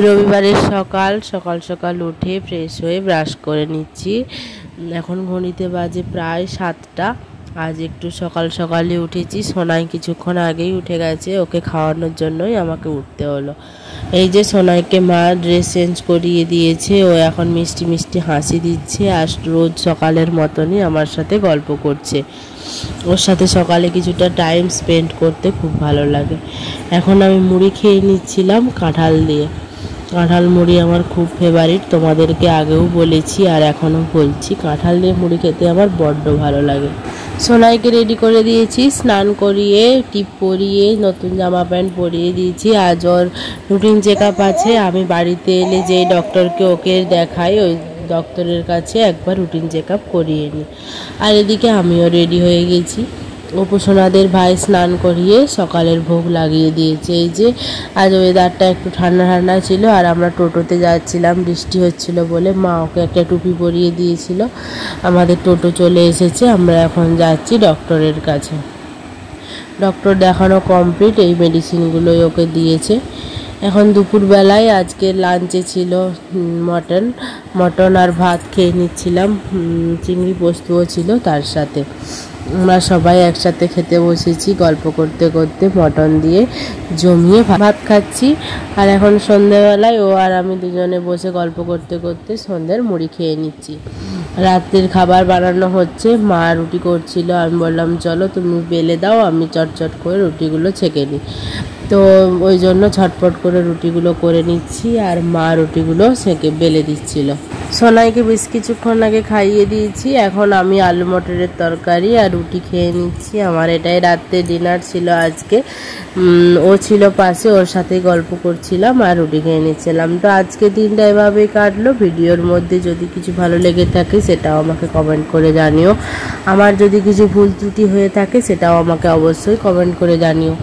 রবিবারের সকাল সকাল সকাল উঠে ফ্রেশ হয়ে ব্রাশ করে নিচ্ছি। এখন ঘড়িতে বাজে প্রায় 7টা। আজ একটু সকাল সকালে উঠেছি। সোনাই কিছুক্ষণ আগেই উঠে গেছে, ওকে খাওয়ানোর জন্যই আমাকে উঠতে হলো। এই যে সোনাইকে মা ড্রেস চেঞ্জ করিয়ে দিয়েছে, ও এখন মিষ্টি মিষ্টি হাসি দিচ্ছে আর রোজ সকালের মতনই আমার সাথে গল্প করছে। ওর সাথে সকালে কিছুটা টাইম স্পেন্ড করতে খুব ভালো লাগে। এখন আমি মুড়ি খেয়ে নিচ্ছিলাম কাঁঠাল দিয়ে। কাঁঠাল মুড়ি আমার খুব ফেভারিট, তোমাদেরকে আগেও বলেছি আর এখনও বলছি, কাঁঠাল দিয়ে মুড়ি খেতে আমার বড্ড ভালো লাগে। সোনাইকে রেডি করে দিয়েছি, স্নান করিয়ে টিপ পরিয়ে নতুন জামা প্যান্ট পরিয়ে দিয়েছি। আজ ওর রুটিন চেক আপ আছে। আমি বাড়িতে এলে যেই ডক্টরকে ওকে দেখাই, ওই ডক্টরের কাছে একবার রুটিন চেক আপ করিয়ে নিই। আর এদিকে আমিও রেডি হয়ে গেছি। উপাসনাদের ভাই স্নান করিয়ে সকালের ভোগ লাগিয়ে দিয়েছে। এই যে আজ ওয়েদারটা একটু ঠান্ডা ঠান্ডা ছিল আর আমরা টোটোতে যাচ্ছিলাম, বৃষ্টি হচ্ছিল বলে মা ওকে একটা টুপি পরিয়ে দিয়েছিল। আমাদের টোটো চলে এসেছে, আমরা এখন যাচ্ছি ডক্টরের কাছে। ডক্টর দেখানো কমপ্লিট, এই মেডিসিনগুলোই ওকে দিয়েছে। এখন দুপুরবেলায় আজকে লাঞ্চে ছিল মটন আর ভাত খেয়ে নিচ্ছিলাম। চিংড়ি পোস্তও ছিল তার সাথে। আমরা সবাই একসাথে খেতে বসেছি, গল্প করতে করতে মটন দিয়ে জমিয়ে ভাত খাচ্ছি। আর এখন সন্ধ্যেবেলায় ও আর আমি দুজনে বসে গল্প করতে করতে সন্ধ্যের মুড়ি খেয়ে নিচ্ছি। রাত্রের খাবার বানানো হচ্ছে, মা রুটি করছিল। আমি বললাম চলো তুমি বেলে দাও, আমি চটচট করে রুটিগুলো ছেঁকে নিই। তো ওই জন্য ঝটপট করে রুটিগুলো করে নিচ্ছি আর মা রুটিগুলো সেঁকে বেলে দিচ্ছিল। সোনাইকে বেশ কিছুক্ষণ আগে খাইয়ে দিয়েছি। এখন আমি আলু মটরের তরকারি আর রুটি খেয়ে নিচ্ছি। আমার এটাই রাত্রে ডিনার ছিল আজকে। ও ছিল পাশে, ওর সাথে গল্প করছিলাম আর রুটি খেয়ে নিচ্ছিলাম। তো আজকে দিনটা এভাবেই কাটলো। ভিডিওর মধ্যে যদি কিছু ভালো লেগে থাকে সেটাও আমাকে কমেন্ট করে জানিও। আমার যদি কিছু ভুল ত্রুটি হয়ে থাকে সেটাও আমাকে অবশ্যই কমেন্ট করে জানিও।